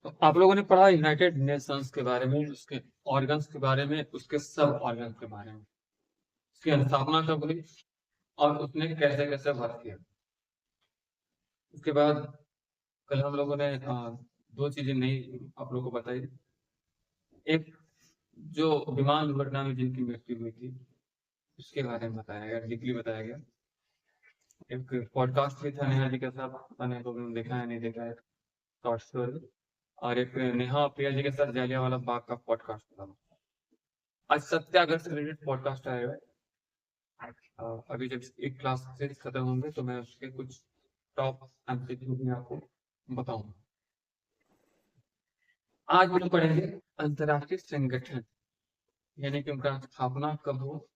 तो आप लोगों ने पढ़ा यूनाइटेड नेशंस के बारे में, उसके ऑर्गन्स के बारे में, उसके सब ऑर्गन्स के बारे में, उसकी स्थापना कब हुई और उसने कैसे कैसे वर्क किया। उसके बाद कल हम लोगों ने दो चीजें नई आप लोगों को बताई। एक, जो विमान दुर्घटना में जिनकी मृत्यु हुई थी उसके बारे में बताया गया, डीपली बताया गया। एक पॉडकास्ट भी था नेहा जी के साथ, पता नहीं लोगों ने देखा है नहीं देखा है, शॉर्ट्स पर। और एक नेहा प्रिया जी के साथ जालियांवाला बाग का पॉडकास्ट था। आज सत्याग्रह से रिलेटेड पॉडकास्ट आएगा। अभी जब एक क्लास से खत्म होंगे तो मैं उसके कुछ टॉप एमसीक्यू भी आपको बताऊंगा। आज हम लोग पढ़ेंगे अंतर्राष्ट्रीय संगठन, यानी कि उनका स्थापना कब हो,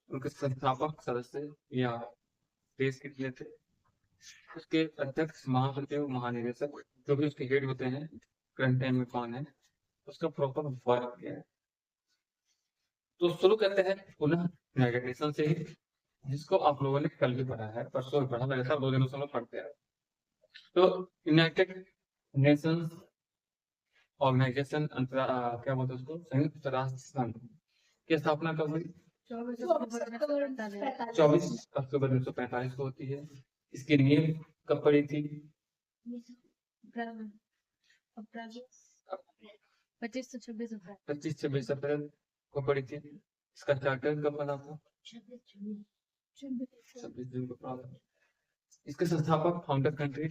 उनके संस्थापक सदस्य या देश कितने थे, उसके अध्यक्ष, महासचिव, महानिदेशक, जो भी उसके हेड होते हैं, करंट टाइम में कौन है, उसका प्रॉपर वर्क क्या है। तो शुरू करते हैं पुनः यूनाइटेड नेशन से ही, जिसको आप लोगों ने कल भी पढ़ा है, परसों भी पढ़ा, लगातार 2 दिनों से हम लोग पढ़ते हैं। तो यूनाइटेड नेशंस ऑर्गेनाइजेशन, क्या बोलते हैं उसको, संयुक्त राष्ट्र संघ की स्थापना कब हुई? 24 अक्टूबर 1945 को होती है। इसकी नींव कब पड़ी थी? 25-26 अप्रैल को पड़ी थी। इसका चार्टर कब बना था? 26 जून को पड़ा था। इसके संस्थापक, फाउंडर कंट्री,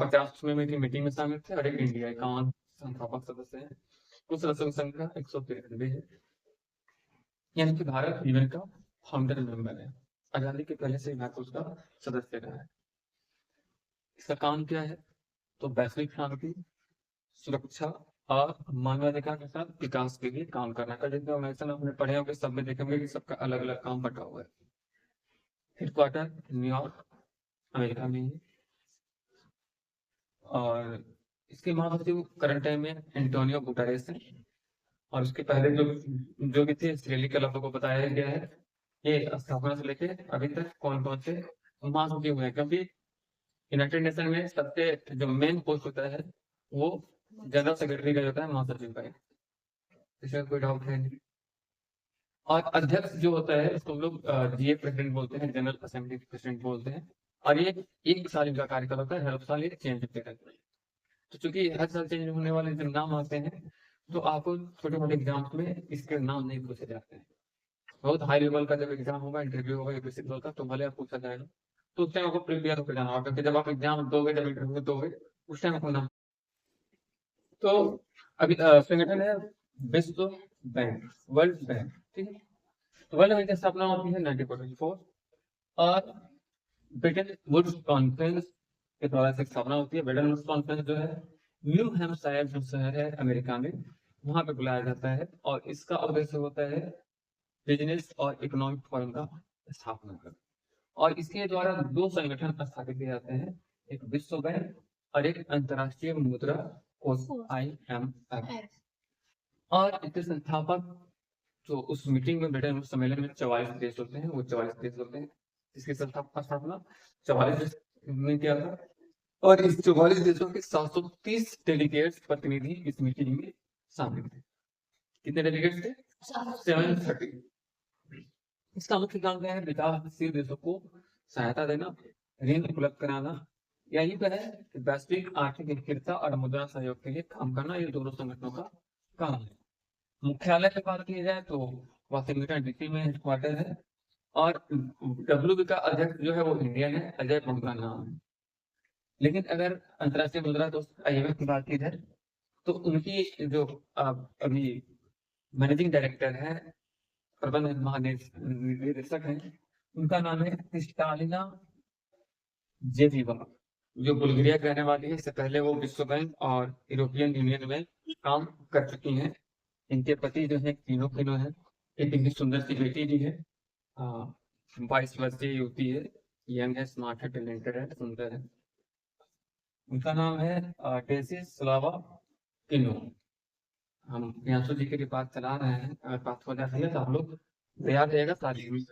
50वें में की मीटिंग में शामिल थे, और एक इंडिया, 51 संस्थापक सदस्य हैं। कुल सदस्यों की संख्या 193 है, यानी कि भारत यूएन का फाउंडर मेंबर है। आजादी के पहले से ही भारत उसका सदस्य रहा है। इसका काम क्या है? तो वैश्विक शांति, सुरक्षा और मानवाधिकार के साथ विकास के लिए काम करना का। जितने ऑर्गेनाइजेशन आपने पढ़े होंगे सब में देखेंगे कि सबका अलग अलग काम बटा हुआ है। हेडक्वार्टर न्यूयॉर्क, अमेरिका में है। और इसके महासचिव करंट टाइम में एंटोनियो गुटेरेस है। और उसके पहले जो भी थे इसलिए कल आप लोगों को बताया गया है। ये स्थापना से लेके अभी तक कौन कौन से महासचिव हुए, क्योंकि यूनाइटेड नेशन में सबसे जो मेन पोस्ट होता है वो जनरल सेक्रेटरी का होता है, महासचिव का। इसमें कोई डाउट है नहीं। और अध्यक्ष जो होता है उसको हम लोग जीए प्रेसिडेंट बोलते हैं, जनरल असेंबली प्रेसिडेंट बोलते हैं। और ये 1 साल इनका कार्यकाल होता है, हर साल ये चेंज होते रहते हैं। तो चूंकि हर साल चेंज होने वाले जब नाम आते हैं तो आपको छोटे मोटे एग्जाम्स में इसके नाम नहीं पूछे जाते हैं। बहुत हाई लेवल का जब एग्जाम होगा, इंटरव्यू होगा यूपीएससी लेवल का, तो भले आप पूछा जाएगा, तो उस टाइम आपको प्रिपेयर होकर जाना होगा, क्योंकि जब आप एग्जाम दोगे, जब इंटरव्यू दोगे, उस टाइम आपको नाम। तो अभी संगठन है विश्व बैंक, वर्ल्ड बैंक, ठीक है। तो वर्ल्ड बैंक की स्थापना होती है 1944, और ब्रिटेन वुड्स कॉन्फ्रेंस के द्वारा से स्थापना होती है। ब्रिटेन वुड्स कॉन्फ्रेंस जो है न्यू हैम्पशायर जो शहर है अमेरिका में, वहां पे बुलाया जाता है। और इसका उद्देश्य होता है बिजनेस और इकोनॉमिक फोरम का स्थापना करना। और इसके द्वारा 2 संगठन स्थापित किए जाते हैं, एक विश्व बैंक और एक अंतर्राष्ट्रीय मुद्रा कोष, IMF। और इसके संस्थापक, जो उस मीटिंग में ब्रिटेन उस सम्मेलन में 44 देश होते हैं, वो 44 देश होते हैं। इसके स्थापना 44 देश ने किया था। और इस 44 देशों के 730 डेलीगेट्स, प्रतिनिधि इस मीटिंग में शामिल थे। कितने डेलीगेट्स थे? 730। इसका मुख्य काम क्या है? विकासशील देशों को सहायता देना, ऋण उपलब्ध कराना। यही तो है कि वैश्विक आर्थिक स्थिरता और मुद्रा सहयोग के लिए काम करना। ये दोनों संगठनों का काम है। मुख्यालय की बात की जाए तो वाशिंगटन डीसी में हेडक्वार्टर है। और WB का अध्यक्ष जो है वो इंडियन है, अजय बंगा नाम है। लेकिन अगर अंतर्राष्ट्रीय मुद्रा कोष IMF की बात की जाए तो उनकी जो अभी मैनेजिंग डायरेक्टर है, प्रबंध महानिदेशक है, उनका नाम है क्रिस्टालिना जेजीवा, जो बुल्गारिया के रहने वाली है। इससे पहले वो विश्व बैंक और यूरोपियन यूनियन में काम कर चुकी हैं। इनके पति जो है तीनों तीनों है। एक इनकी सुंदर सी बेटी भी है, 22 वर्षीय युवती है, यंग है, स्मार्ट है, टैलेंटेड है, सुंदर है। उनका नाम है डेसी स्लावा किनो। हम प्रियांशु जी की बात चला रहे हैं, अगर बात हो जाती है तो आप लोग तैयार रहेगा शादी हुई।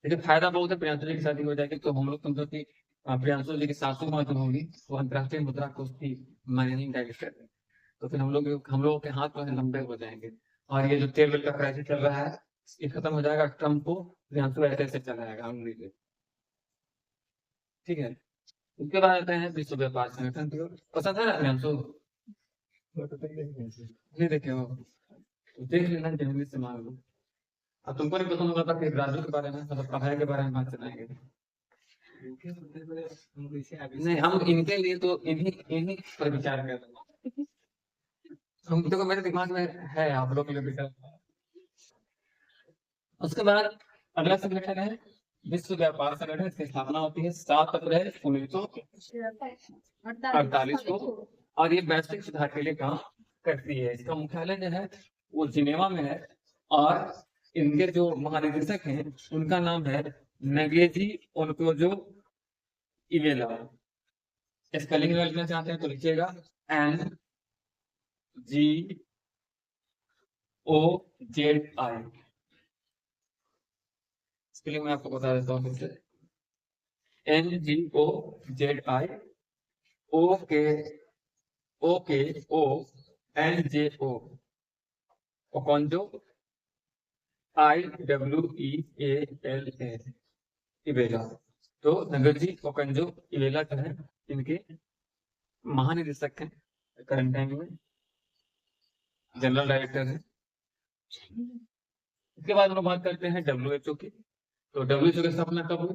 लेकिन फायदा बहुत है, प्रियांशु जी की शादी हो जाएगी तो हम लोग समझो कि प्रियांशु जी की 700 महत्व होगी, वो अंतर्राष्ट्रीय मुद्रा कोष की मैनेजिंग डायरेक्टर है। तो फिर हम लोगों के हाथ जो है लंबे हो जाएंगे, और ये जो तेल का क्राइसिस चल रहा है ये खत्म हो जाएगा, ट्रम्प को प्रियांशु ऐसे ऐसे चलाएगा अंग्रेज से, ठीक है। उसके बाद आते हैं विश्व व्यापार संगठन की ओर। पसंद है ना प्रियांशु? नहीं देखे हो तो देख लेना, जल्दी से मांग लो। अब तुमको नहीं पसंद होगा कि राजू के बारे में, मतलब पढ़ाई के बारे में बात चलाएंगे। नहीं, हम इनके लिए तो इन्हीं इन्हीं पर विचार कर रहे हैं। हम देखो मेरे दिमाग में है, आप लोग के लिए विचार। उसके बाद अगला संगठन है विश्व व्यापार संगठन। इसकी स्थापना होती है 7 अप्रैल 1948 को, और ये वैश्विक सुधार के लिए काम करती है। इसका मुख्यालय जो है वो जिनेवा में है, और इनके जो महानिदेशक हैं उनका नाम है नगेजी ओनकोजो इवेला। स्पेलिंग लिखना चाहते हैं तो लिखिएगा NGOZI। स्पेलिंग मैं आपको बता देता हूँ, NGOZI OKONJO Okonjo IWEALA Iweala. तो नगरजी ओकोंजो इवेला जो है इनके महानिदेशक हैं करंट टाइम में, जनरल डायरेक्टर है। इसके बाद हम लोग बात करते हैं WHO की। तो WHO की स्थापना कब हुई?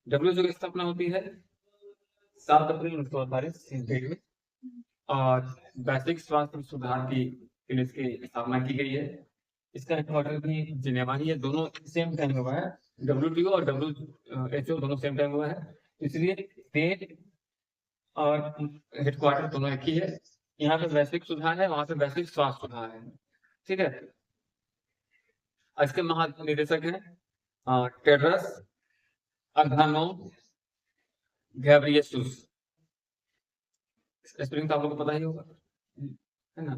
WHO की स्थापना होती है 7 अप्रैल 1948 में, और वैश्विक स्वास्थ्य सुधार की इसकी स्थापना की गई है। इसका हेडक्वार्टर भी जिनेवा ही है, दोनों सेम टाइम हुआ है। WTO और WHO दोनों सेम टाइम हुआ है, इसलिए स्टेट और हेडक्वार्टर दोनों एक ही है। यहाँ पे वैश्विक सुधार है, वहां पे वैश्विक स्वास्थ्य सुधार है, ठीक है। इसके महानिदेशक हैं टेड्रस अधानोम घेब्रेयेसुस। स्पेलिंग तो आप लोगों को पता ही होगा, है ना?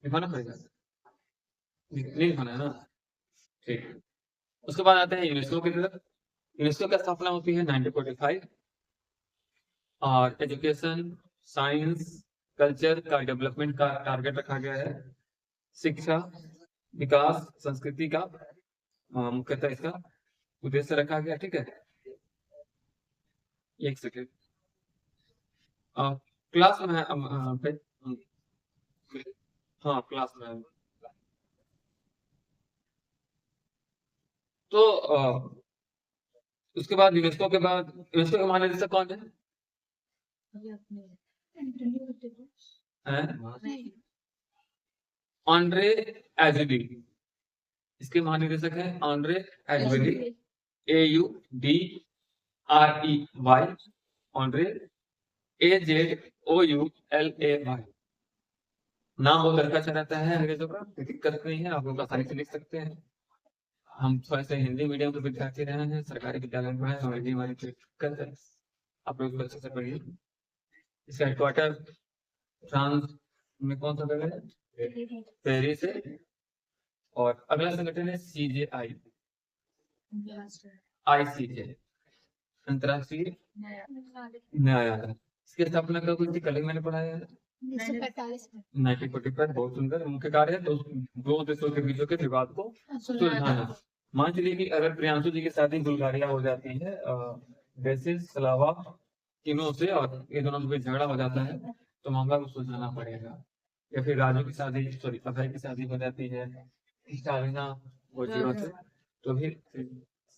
लिखवाना पड़ेगा, नहीं लिखवाना है ना, ठीक। उसके बाद आते हैं यूनेस्को की तरफ। यूनेस्को की स्थापना होती है 1945, और एजुकेशन, साइंस, कल्चर का डेवलपमेंट का टारगेट रखा गया है। शिक्षा, विकास, संस्कृति का मुख्यतः इसका उद्देश्य रखा गया, ठीक है। एक सेकेंड, क्लास में है हाँ क्लास में है। तो उसके बाद यूनेस्को के महानिदेशक कौन है? आंद्रे एजुडी। इसके महानिदेशक हैं आंद्रे एजुडी, AUDREY, आंद्रे AZOULAY। नाम बहुत अच्छा अच्छा रहता है अंग्रेजों का, कोई दिक्कत नहीं है, आप लोग आसानी से लिख सकते हैं। हम थोड़े से हिंदी मीडियम के विद्यार्थी रहे हैं, सरकारी विद्यालय में है, अंग्रेजी हमारी दिक्कत है, आप लोग अच्छे से पढ़िए। इसका हेडक्वार्टर फ्रांस में कौन सा जगह है? पेरिस है। और अगला संगठन है CJI, ICJ, अंतरराष्ट्रीय न्यायालय। इसकी स्थापना कब हुई थी? कल ही मैंने पढ़ाया है, 1945। बहुत सुंदर। मुख्य कार्य है दो देशों के बीच के विवाद को सुलझाना। मान चलिए कि अगर प्रियांशु जी की शादी बुल्गारिया हो जाती है बेसिस सलावा तीनों से, और ये दोनों के बीच झगड़ा हो जाता है, तो मामला को सुलझाना पड़ेगा। या फिर राजू की शादी, सॉरी अभय की शादी हो जाती है स्टालिना गोजिया से, तो भी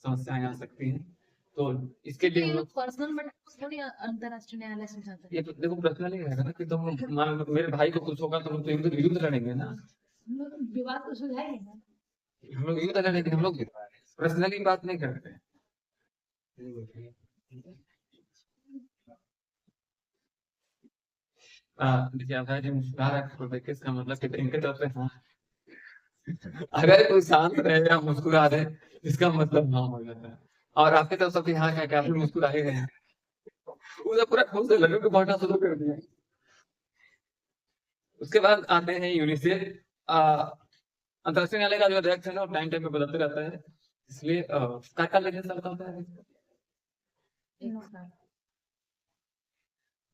समस्याएं आ सकती हैं। तो इसके लिए हम लोग पर्सनल अंतरराष्ट्रीय न्यायालय से जाता है। ये तो देखो पर्सनली रहेगा ना, कि तुम मान लो मेरे भाई को कुछ होगा तो हम तो युद्ध लड़ेंगे ना, विवाद तो सुलझाएंगे ना, हम लोग युद्ध लड़ेंगे, हम लोग पर्सनली बात नहीं करते। देखिए अभय जी मुस्कुरा रहे हैं, देखिए इसका मतलब कि इनके तरफ से हाँ। अगर कोई शांत रहे या मुस्कुरा रहे इसका मतलब हाँ हो जाता है, और आपके तरफ से हाँ क्या काफी मुस्कुरा ही रहे हैं, पूरा पूरा खुश से लड्डू को बांटना शुरू कर दिया। उसके बाद आते हैं यूनिसेफ। अंतरराष्ट्रीय न्यायालय का जो अध्यक्ष है वो टाइम टाइम पे बदलते रहता है। इसलिए क्या लेने चलता होता है एक साल।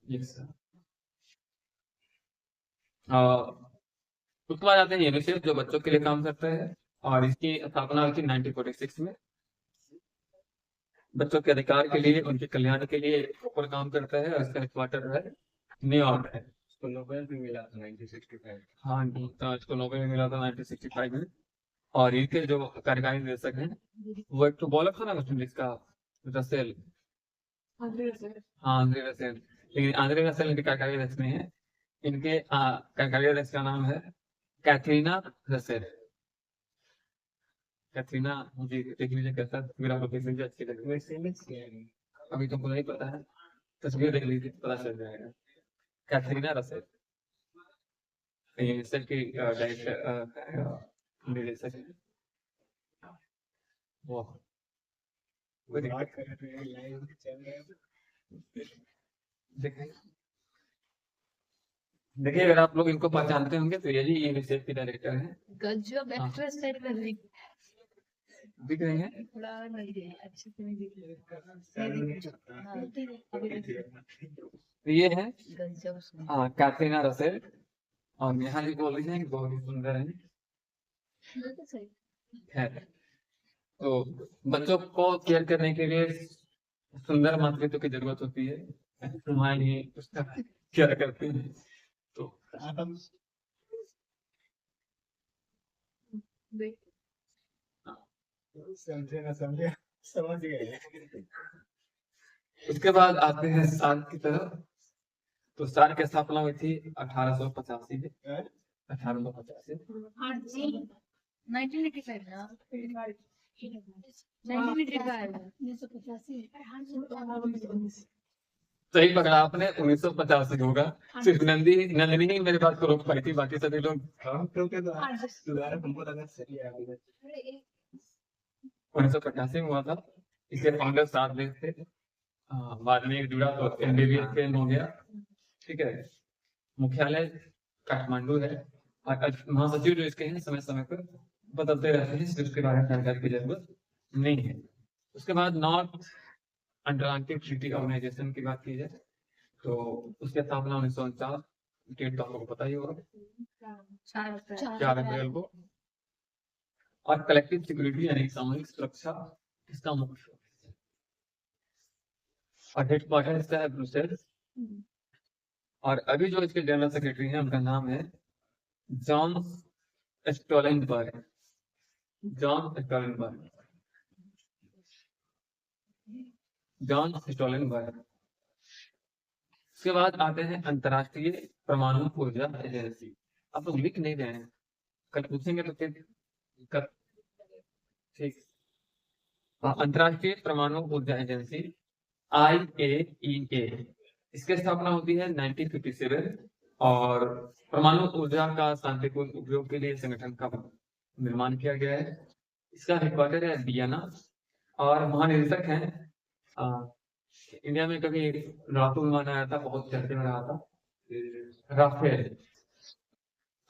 यस। उसके बाद आते हैं यूनिसेफ जो बच्चों के लिए काम करता है और इसकी स्थापना हुई थी 1946 में। बच्चों के अधिकार के लिए उनके कल्याण के लिए ऊपर काम करता है और इसका हेडक्वार्टर है न्यूयॉर्क है। इसको नोबेल भी मिला था 1965। हाँ जी, तो इसको नोबेल मिला था 1965 में। और इनके जो कार्यकारी निदेशक हैं वो एक तो बॉलर था ना वेस्ट इंडीज का, रसेल। हाँ, आंद्रे रसेल। लेकिन आंद्रे रसेल इनके कार्यकारी अध्यक्ष नहीं है। इनके कार्यकारी अध्यक्ष का नाम है कैथरीना रसेल। कैथरीना मुझे देख लीजिए कैसा तस्वीर आपको देख लीजिए, अच्छी लग रही है। अभी तुमको नहीं पता है, तस्वीर देख लीजिए पता चल जाएगा। कैथरीना रसेल यूनिसेफ की डायरेक्टर निदेशक है। वाह, कोई बात दिक्कत कर रहे हैं लाइव चल रहा है। देखिए देखिए, अगर आप लोग इनको पहचानते होंगे तो यही यूनिसेफ की डायरेक्टर है। गजब हाँ। एक्ट्रेस टाइप लग रही दिख रही है। थोड़ा नहीं रही अच्छे से नहीं दिख रही। हाँ, अभी दिख रही। तो ये है गजब उसमें। Katharina Russell. और यहाँ जी बोल रही है कि बहुत ही सुंदर है। बिल्कुल सही। खैर, तो बच्चों को केयर करने के लिए सुंदर मातृत्व की जरूरत होती है। तुम्हारी उसका केयर करते हैं तो हम देख समझे ना समझे, समझ गए। उसके बाद आते हैं सार्क की तरफ। तो सार्क की स्थापना हुई थी 1885 में। 1885 हाँ जी 1985 ना 1985 सही पकड़ा आपने, 1985 होगा। सिर्फ नंदिनी ही मेरे बात को रोक पाई थी, बाकी सभी लोग हम तो के दोबारा हमको लगा सही है अभी। 1985 में हुआ था। इसके फाउंडर 7 लोग थे। बाद में एक जुड़ा तो एमबीबीएस ट्रेन हो गया। ठीक है, मुख्यालय काठमांडू है और महासचिव जो इसके हैं समय समय पर बदलते रहते हैं, इसलिए उसके बारे में जानकारी की जरूरत नहीं है। उसके बाद नॉर्थ अटलांटिक ट्रीटी ऑर्गेनाइजेशन की बात की जाए तो उसकी स्थापना 1949, डेट तो आप लोगों को पता ही होगा, 4 अप्रैल को। और कलेक्टिव सिक्योरिटी यानी सामूहिक सुरक्षा इसका मुख्य और हेडक्वार्टर इसका है ब्रुसेल्स। और अभी जो इसके जनरल सेक्रेटरी हैं उनका नाम है जॉन स्टोलेनबर्ग। जॉन स्टोलेनबर्ग। जॉन स्टोलेनबर्ग। उसके बाद आते हैं अंतर्राष्ट्रीय परमाणु ऊर्जा एजेंसी। आप लोग लिख नहीं रहे हैं, कल पूछेंगे तो फिर दिक्कत। ठीक। अंतर्राष्ट्रीय परमाणु ऊर्जा एजेंसी IAEA, इसकी स्थापना होती है 1957 और परमाणु ऊर्जा का शांतिपूर्ण उपयोग के लिए संगठन का निर्माण किया गया है। इसका हेडक्वार्टर है वियना और महानिदेशक हैं इंडिया में कभी राफेल विमान आया था, बहुत चर्चे में रहा था, राफेल।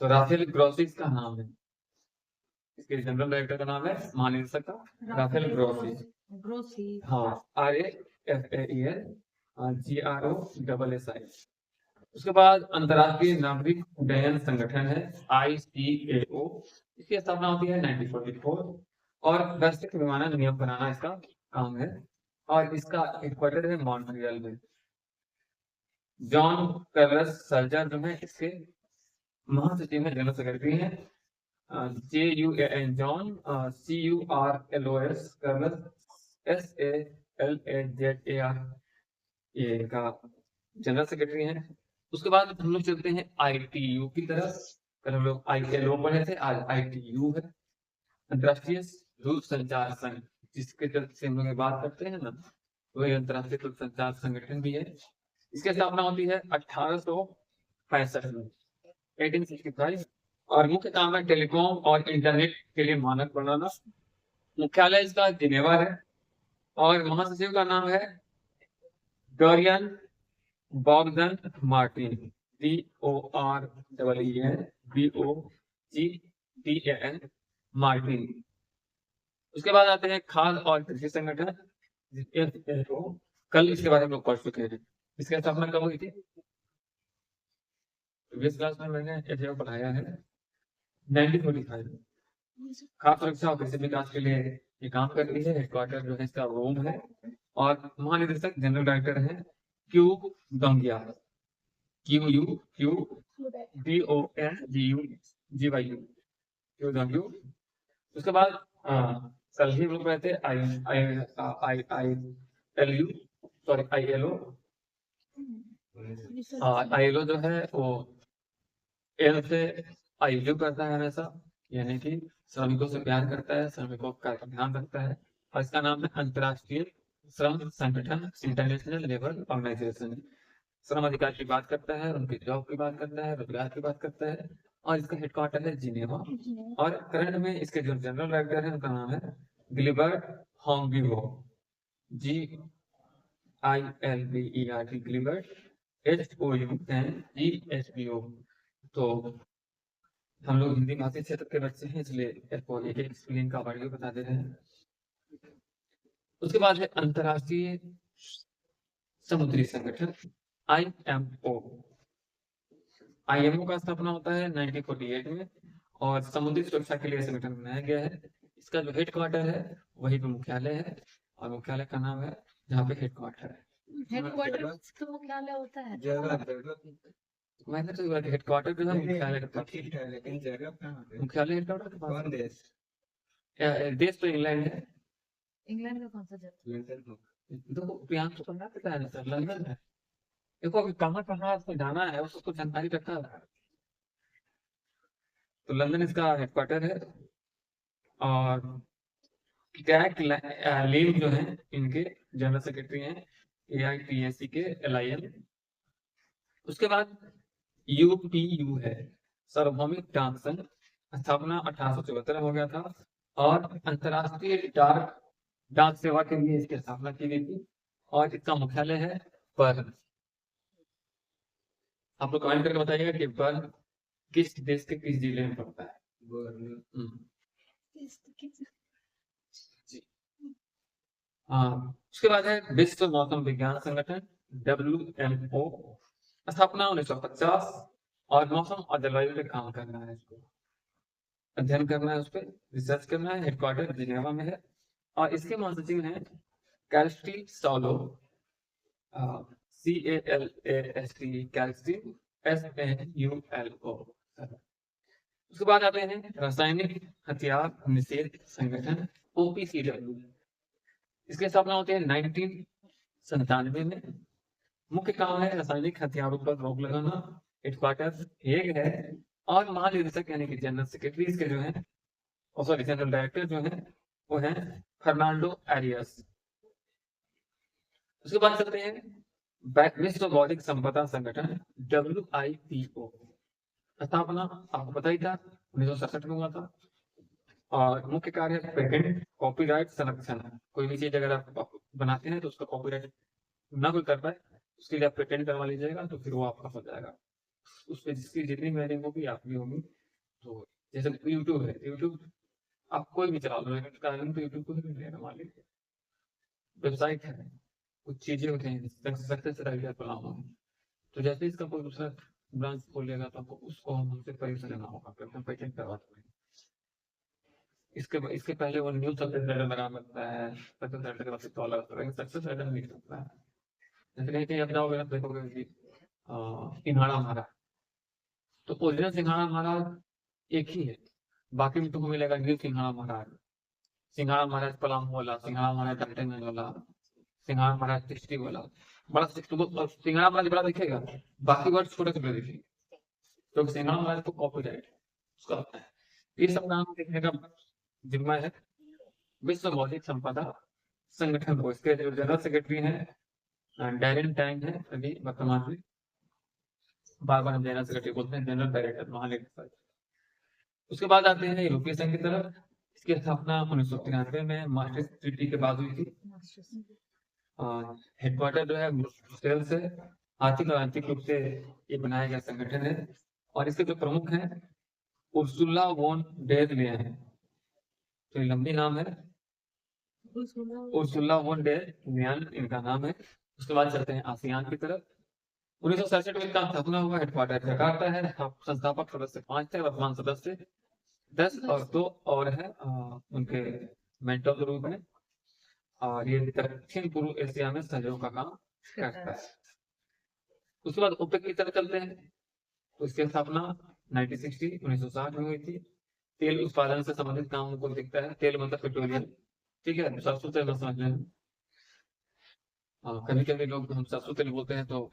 तो राफेल ग्रोसी इसका नाम है। इसके जनरल डायरेक्टर का नाम है महानिदेशक का राफेल ग्रोसी। हाँ, RAFAEL GROSSI। उसके बाद अंतर्राष्ट्रीय नागरिक उड्डयन संगठन है ICAO। इसकी स्थापना होती है 1944 और वैश्विक विमानन नियम बनाना इसका काम है और इसका हेडक्वार्टर है मॉन्ट्रियल में। जॉन कार्लस सल्जर जो है इसके महासचिव है, जनरल सेक्रेटरी है। JUAN John, CURLOS Carlos, SALAZAR ये का जनरल सेक्रेटरी है। उसके बाद हम लोग चलते हैं ITU की तरफ। कल हम लोग ILO पढ़े थे, आज ITU है, अंतर्राष्ट्रीय दूरसंचार संघ, जिसके से हम लोग बात करते हैं ना, वही अंतर्राष्ट्रीय दूरसंचार संगठन भी है। इसकी स्थापना होती है 1865 में, 1865 और मुख्य काम है टेलीकॉम और इंटरनेट के लिए मानक बनाना। मुख्यालय इसका जिनेवा है और महासचिव का नाम है Doreen Bogdan Martin, DOREEN BOGDAN Martin. उसके बाद आते हैं खाद्य और कृषि संगठन, FAO। कल इसके बारे में लोग पढ़ चुके हैं। इसकी स्थापना कब हुई थी? प्रीवियस क्लास में मैंने FAO पढ़ाया है 1945। खाद्य सुरक्षा और कृषि विकास के लिए ये काम करती है। हेडक्वार्टर जो है इसका रोम है और महानिदेशक जनरल डायरेक्टर है क्यू डोंगिया, QUDONGUGYU, क्यू डोंगियो। उसके बाद कल ही लोग रहते ILU, सॉरी ILO। ILO जो है वो एल से ILU करता है हमेशा, यानी कि श्रमिकों से प्यार करता है, श्रमिकों का ध्यान रखता है। और इसका नाम है अंतर्राष्ट्रीय श्रम संगठन, इंटरनेशनल लेबर ऑर्गेनाइजेशन। श्रम अधिकार की बात करता है, उनकी जॉब की बात करता है, रोजगार की बात करता है। और इसका हेडक्वार्टर है जिनेवा। और करंट में इसके जो जनरल डायरेक्टर है उनका नाम है गिलिबर्ट होंगिवो, GILBERT, गिलिबर्ट HOUNGSBO। तो हम लोग हिंदी भाषी क्षेत्र के बच्चे हैं, इसलिए आपको एक एक स्पेलिंग का वर्ड बता दे रहे हैं। उसके बाद है अंतर्राष्ट्रीय समुद्री संगठन, IMO। IMO का स्थापना होता है 1948 में और समुद्री सुरक्षा के लिए संगठन बनाया गया है। इसका जो हेडक्वार्टर है वही पे मुख्यालय है और मुख्यालय का नाम है जहाँ पे हेडक्वार्टर है। हेडक्वार्टर तो मुख्यालय होता है। मैंने तो हेडक्वार्टर जो है मुख्यालय का ठीक है, लेकिन जगह कहाँ है? मुख्यालय हेडक्वार्टर के पास कौन देश? देश तो इंग्लैंड है। इंग्लैंड का कौन सा जगह? तो प्रियांक तो पढ़ना पड़ता है सर, लंदन है। देखो अभी कहाँ कहाँ उसको जाना है उसको जानकारी रखा है। तो लंदन इसका हेडक्वार्टर है और कैट लीम जो है इनके जनरल सेक्रेटरी हैं AITAC के LIM। उसके बाद UPU है, सार्वभौमिक डाक संघ। स्थापना 1874 में हो गया था और अंतर्राष्ट्रीय डाक सेवा के लिए इसकी स्थापना की गई थी और इसका मुख्यालय है बर्न। आप लोग कमेंट करके बताइएगा कि बर्न किस देश के किस जिले में पड़ता है। जी हाँ। उसके बाद है विश्व मौसम विज्ञान संगठन, WMO। स्थापना 1950 और मौसम और जलवायु पे काम करना है, इसको अध्ययन करना है, उस पर रिसर्च करना है। हेडक्वार्टर जिनेवा में है और इसके महासचिव हैं कैल्स्टी सॉलो, CALAST, कैल्स्टी SAULO। उसके बाद आते हैं रासायनिक हथियार निषेध संगठन, OPCW। इसकी स्थापना होती है 1997 में। मुख्य काम है रासायनिक हथियारों पर रोक लगाना। हेडक्वार्टर हेग है और महानिदेशक यानी कि जनरल सेक्रेटरी इसके जो है, सॉरी जनरल डायरेक्टर जो है वो है फर्नांडो एरियस। उसके बाद चलते हैं विश्व बौद्धिक संपदा संगठन, WIPO। स्थापना आपको पता ही था 1967 में हुआ था और मुख्य कार्य पेटेंट, कॉपीराइट संरक्षण। कोई भी चीज अगर आप बनाते हैं तो उसका कॉपीराइट ना कोई कर पाए उसके लिए आप पेटेंट करवा लीजिएगा तो फिर वो आपका हो जाएगा। उस पर जिसकी जितनी मेहनत होगी आपकी होगी। तो जैसे यूट्यूब है, यूट्यूब आप कोई भी चला लो लेकिन तो यूट्यूब को ही मिलेगा। मान लीजिए वेबसाइट है, कुछ चीजें होती हैं सक्सेस आइडिया बनाना है, तो जैसे इसका कोई दूसरा ब्रांच खोलेगा तो आपको उसको हमसे परमिशन लेना होगा, फिर हम पेटेंट करवा देंगे। इसके पहले वो न्यू सक्सेस राइटर लगा सकता है, सक्सेस राइटर के बाद डॉलर, सक्सेस राइटर नहीं सकता है। जैसे कहीं कहीं आप जाओगे ना देखोगे कि सिंघाड़ा हमारा, तो ओरिजिनल सिंघाड़ा हमारा एक ही है, बाकी में तुमको मिलेगा न्यू सिंघाड़ा महाराज, सिंघाड़ा महाराज पलाम वाला, सिंघाड़ा महाराज डाल्टनगंज वाला, सिंघाड़ा महाराज तिष्टी वाला। बड़ा सिंघाड़ा महाराज बड़ा दिखेगा, बाकी वर्ड छोटे छोटे दिखेंगे, तो सिंघाड़ा महाराज को कॉपीराइट उसका होता है। ये सब नाम देखने का जिम्मा है विश्व बौद्धिक संपदा संगठन को। इसके जो जनरल सेक्रेटरी हैं डैरेन टैंग है, अभी वर्तमान में बार बार हम जनरल सेक्रेटरी बोलते हैं, जनरल डायरेक्टर महानिदेशक। उसके बाद आते हैं यूरोपीय संघ की तरफ। इसकी स्थापना 1993 में मास्ट्रिक्ट ट्रीटी के बाद हुई थी। हेडक्वार्टर जो है ब्रुसेल्स से, आर्थिक और आंतरिक रूप से ये बनाया गया संगठन है और इसके जो प्रमुख हैं उर्सुला वॉन डेर लेयन है, तो ये लंबी नाम है उर्सुला वोन डेर लियन इनका नाम है। उसके बाद चलते हैं आसियान की तरफ। 1967 में इनका स्थापना हुआ, हेडक्वार्टर जकार्ता है। संस्थापक सदस्य 5 थे, वर्तमान सदस्य 10 और 2 और है उनके मेंटर के रूप में। और ये दक्षिण पूर्व एशिया में सहयोग का काम करता है। उसके बाद ओपेक की तरफ चलते हैं। उसकी स्थापना 1960 में हुई थी। तेल उत्पादन से संबंधित काम को दिखता है। तेल मतलब पेट्रोलियम, ठीक है। सरसों तेल मत समझ लें। कभी कभी लोग हम सरसों तेल बोलते हैं तो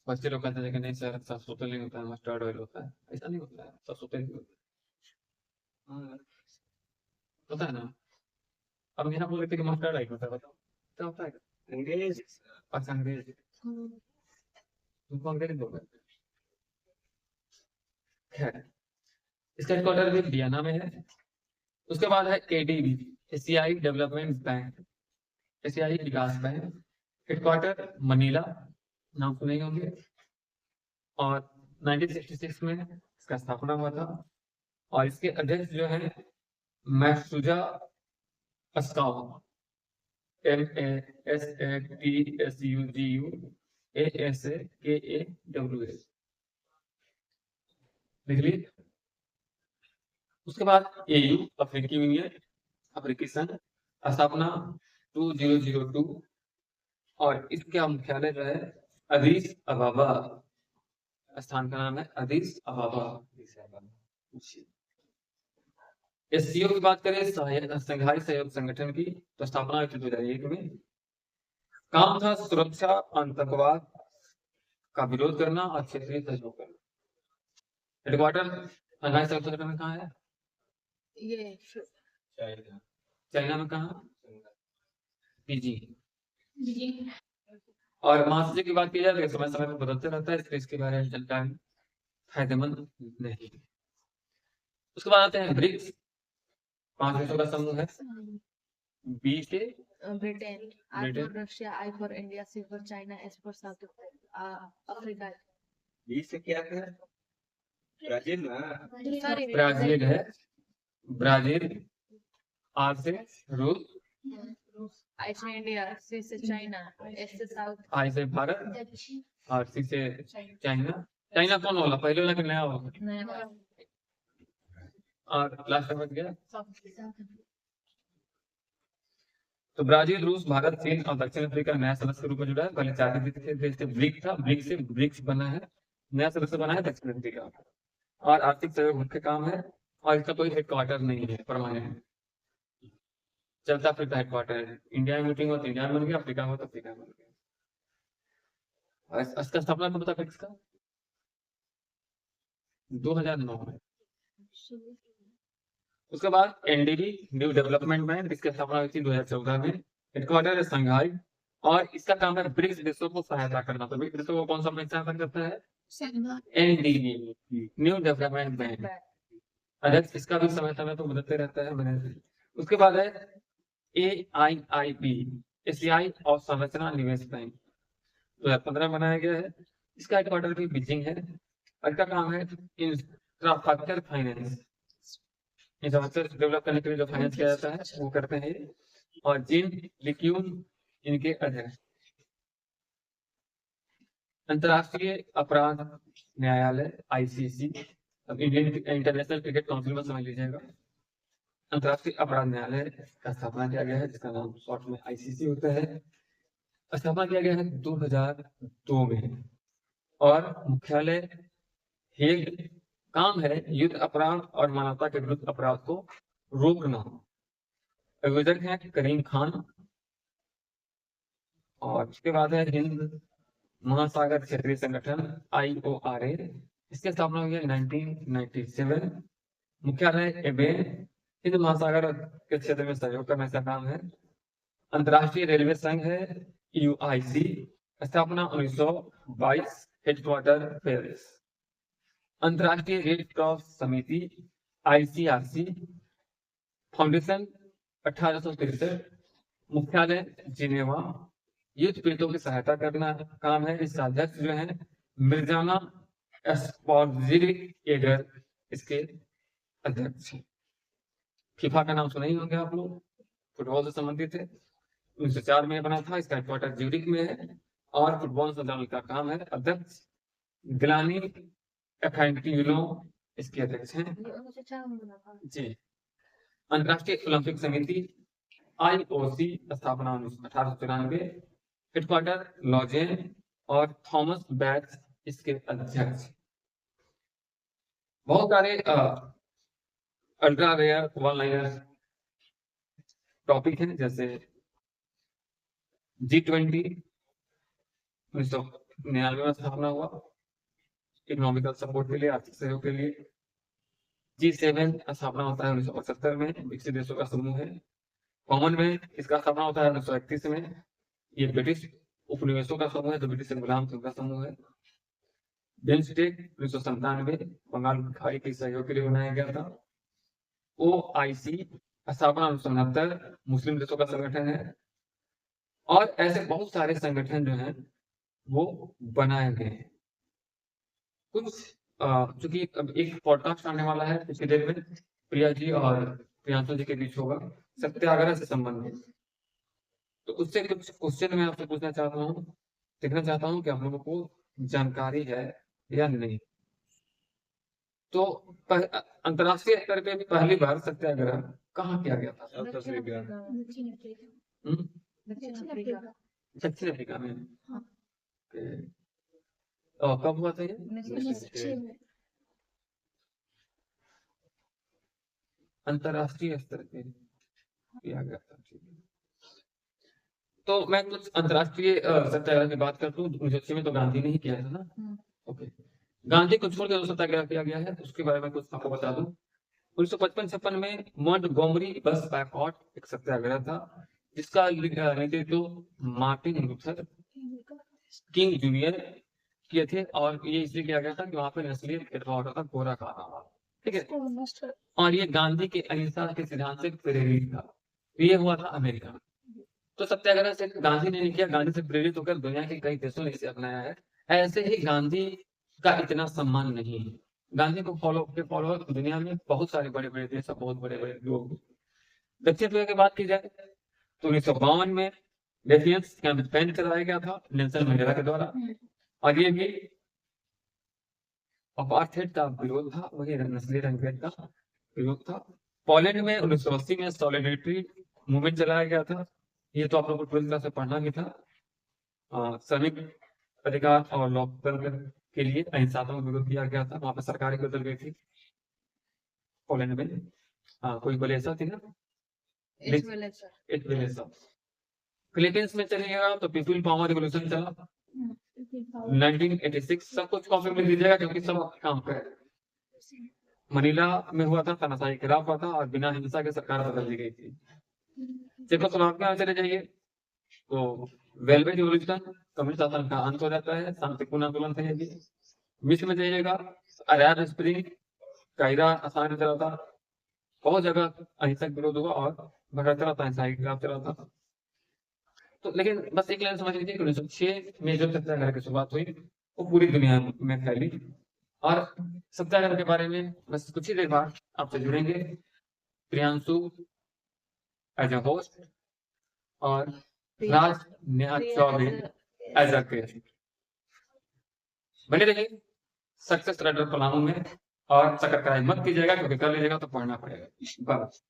बच्चे लोग कहते हैं कि नहीं सर, सरसों तेल नहीं होता है, मस्टर्ड ऑयल होता है। ऐसा नहीं होता है, सरसों तेल ही होता है ना। अब यहाँ बोल रहे थे कि मस्टर्ड ऑयल होता है, बताओ क्या होता है? अंग्रेज अच्छा, अंग्रेज। तुमको अंग्रेज बोल रहे थे। खैर, इसका हेडक्वार्टर भी वियना में है। उसके बाद है एडीबी, एशियाई डेवलपमेंट बैंक, एशियाई विकास बैंक। हेडक्वार्टर मनीला, नाम सुने होंगे। और 1966 में इसका स्थापना हुआ था। और इसके अध्यक्ष जो है मैक्सुजा अस्कावा, MASATSUGU ASAKAWA, लिख ली। उसके बाद AU, अफ्रीकी यूनियन, अफ्रीकी संघ, स्थापना 2002। और इसका मुख्यालय जो है अदीस अबाबा, स्थान का नाम है अदीस अबाबा। SCO की बात करें, संघाई सहयोग संगठन की, तो स्थापना हुई थी 2001 में। काम था सुरक्षा, आतंकवाद का विरोध करना और क्षेत्रीय सहयोग करना। हेडक्वार्टर संघाई सहयोग संगठन में कहाँ है? ये चाइना में कहाँ? पीजी। और महासचिव की बात की जाए तो समय समय पर बदलते रहता है, इसलिए इसके बारे में जानकारी फायदेमंद नहीं। उसके बाद आते हैं ब्रिक्स, 5 देशों का समूह है। बी से Britain, I for Russia, I for India, C for China, S for South Africa. B से क्या है? ब्राजील ना? Sorry, ब्राजील है, ब्राजील। आर से रूस, I से इंडिया, C से चाइना, S से साउथ, आई से भारत और सी से चाइना। चाइना कौन वाला, पहले वाला कि नया वाला? और लास्ट में गया तो ब्राजील, रूस, भारत, चीन और दक्षिण अफ्रीका नया सदस्य के रूप में जुड़ा है। पहले 4 देश थे, ब्रिक्स था, ब्रिक्स से ब्रिक्स बना है, नया सदस्य बना है दक्षिण अफ्रीका। और आर्थिक सहयोग मुख्य काम है। और इसका कोई हेडक्वार्टर नहीं है परमानेंट, चलता फिरता हेडक्वार्टर है। इंडिया में मीटिंग हो तो इंडिया में बन गया, अफ्रीका में तो अफ्रीका में बन गया। इसका स्थापना कब था ब्रिक्स का? 2009 में। उसके बाद NDB, न्यू डेवलपमेंट बैंक, इसकी स्थापना हुई थी 2014 में। हेडक्वार्टर है शंघाई और इसका काम है ब्रिक्स देशों को सहायता करना। तो ब्रिक्स देशों को कौन सा बैंक सहायता करता है? NDB, new development bank. अध्यक्ष इसका भी समय समय पर बदलते रहता है। उसके बाद है AIIB, एशियाई और संरचना निवेश बैंक, 2015 बनाया गया है। इसका हेडक्वार्टर भी बीजिंग है और इसका काम है इंफ्रास्ट्रक्चर फाइनेंस, इंफ्रास्ट्रक्चर डेवलप करने के लिए जो फाइनेंस किया जाता है वो करते हैं। और जिन लिक्यून इनके अध्यक्ष। अंतरराष्ट्रीय अपराध न्यायालय ICC, अब इंडियन इंटरनेशनल क्रिकेट काउंसिल में समझ लीजिएगा। अंतरराष्ट्रीय अपराध न्यायालय का स्थापना किया गया है, जिसका नाम शॉर्ट में ICC होता है। स्थापना किया गया है 2002 में और मुख्यालय हेग। काम है युद्ध अपराध और मानवता के विरुद्ध अपराध को रोकना। आयोजक है करीम खान। और उसके बाद है हिंद महासागर क्षेत्रीय संगठन IORA, इसकी स्थापना हुई है 1997। मुख्यालय एबेन, हिंद महासागर के क्षेत्र में सहयोग करने का काम है। अंतरराष्ट्रीय रेलवे संघ है UIC, स्थापना 1922, हेडक्वार्टर पेरिस। अंतरराष्ट्रीय रेड क्रॉस समिति ICRC, फाउंडेशन 1863, मुख्यालय जिनेवा, युद्ध पीड़ितों की सहायता करना काम है। इसका अध्यक्ष जो है मिर्जाना एस्पोर्जिगर, इसके अध्यक्ष। फीफा का नाम सुने ही होंगे आप लोग, फुटबॉल से संबंधित है। 1904 में बना था। इसका हेडक्वार्टर ज्यूरिख में है और फुटबॉल संचालन का काम है। अध्यक्ष ग्लानी एफेंटिनो इसके अध्यक्ष हैं। ये 1904 में बना था। जी। अंतर्राष्ट्रीय ओलंपिक समिति IOC स्थापना 1894। हेडक्वार्टर लॉजेन और थॉमस बैच इसके अध्यक्ष। बहुत सारे ultra rare one liner topic हैं, जैसे G20 1999 में स्थापना हुआ इकोनॉमिकल सपोर्ट के लिए, आर्थिक सहयोग के लिए। G7 स्थापना होता है 1975 में, विकसित देशों का समूह है। कॉमनवेल्थ इसका स्थापना होता है 1931 में। ये ब्रिटिश उपनिवेशों का समूह है, जो ब्रिटिश गुलाम थे उनका समूह है। बिम्स्टेक 1997 बंगाल की खाड़ी के सहयोग के लिए बनाया गया था। OIC स्थापना 1969 मुस्लिम देशों का संगठन है। और ऐसे बहुत सारे संगठन जो हैं वो बनाए गए हैं। कुछ चूंकि अब एक पॉडकास्ट आने वाला है पिछली देर में, प्रिया जी और प्रियांशु जी के बीच होगा सत्याग्रह से संबंधित, तो उससे कुछ क्वेश्चन मैं आपसे पूछना चाहता हूँ, देखना चाहता हूँ कि आप लोगों को जानकारी है या नहीं। तो अंतरराष्ट्रीय स्तर पे पहली बार सत्याग्रह कहाँ किया गया था? दक्षिण अफ्रीका। दक्षिण अफ्रीका में। हाँ। कब हुआ था ये? 1906 में। अंतरराष्ट्रीय स्तर पे किया गया था। तो मैं कुछ अंतरराष्ट्रीय सत्याग्रह की बात करता हूँ। 1906 में तो गांधी ने ही किया था ना। ओके, गांधी को छोड़ के सत्याग्रह किया गया है, उसके बारे में कुछ आपको बता दूं। 1955-56 में मोंटगोमरी बस बायकॉट एक सत्याग्रह था, जिसका नेतृत्व मार्टिन लूथर किंग जूनियर किए थे। और ये इसलिए किया गया था कि वहां पर नस्लीय भेदभाव होता था, गोरा कहा, ठीक है। और ये गांधी के अहिंसा के सिद्धांत से प्रेरित था। ये हुआ था अमेरिका में। तो सत्याग्रह से गांधी ने नहीं किया, गांधी से प्रेरित होकर दुनिया के कई देशों ने इसे अपनाया है। ऐसे ही गांधी का इतना सम्मान नहीं है। गांधी को फॉलोअर दुनिया में बहुत सारे बड़े बड़े देश, बहुत बड़े बड़े लोग। दक्षिण अफ्रीका की बात की जाए तो 1952 में डेफिएंस कैंपेन चलाया गया था नेल्सन मंडेला के द्वारा, और ये भी अपार्थेड का विरोध था, वही नस्लीय रंगभेद का विरोध था। पोलैंड में 1980 में सॉलिडेरिटी मूवमेंट चलाया गया था। ये तो आप लोगों को 12th क्लास में पढ़ना भी था। श्रमिक अधिकार और लोकतंत्र के लिए अहिंसात्मक विरोध किया गया था। वहां पर सरकार की बदल गई थी पोलैंड में। कोई बलेसा थी ना, फिलीपींस में चलिएगा तो पीपल पावर रिवोल्यूशन चला 1986। सब कुछ कॉपी में लीजिएगा क्योंकि सब काम पे है। मनीला में हुआ था, तानाशाही के खिलाफ हुआ था और बिना हिंसा के सरकार बदल दी गई थी। चेकोस्लोवाकिया में चले जाइए तो वेलवेट रिवॉल्यूशन, कम्युनिस्ट शासन का अंत हो जाता है, शांतिपूर्ण आंदोलन थे ये। मिस्र में जाइएगा अरब स्प्रिंग कायदा आसान चला था, बहुत जगह अहिंसक विरोध हुआ और भटक चला था, अहिंसा के खिलाफ चला था। तो लेकिन बस एक लाइन समझ लीजिए कि 1906 में जो सत्याग्रह की शुरुआत हुई वो पूरी दुनिया में फैली। और सत्याग्रह के बारे में बस कुछ ही देर बाद आपसे जुड़ेंगे प्रियांशु एज अ होस्ट और Raj Neha Chaubey as a guest. बने रहिए सक्सेस रेडर पलामू में और सब्सक्राइब मत कीजिएगा क्योंकि कर लीजिएगा तो पढ़ना पड़ेगा। बस।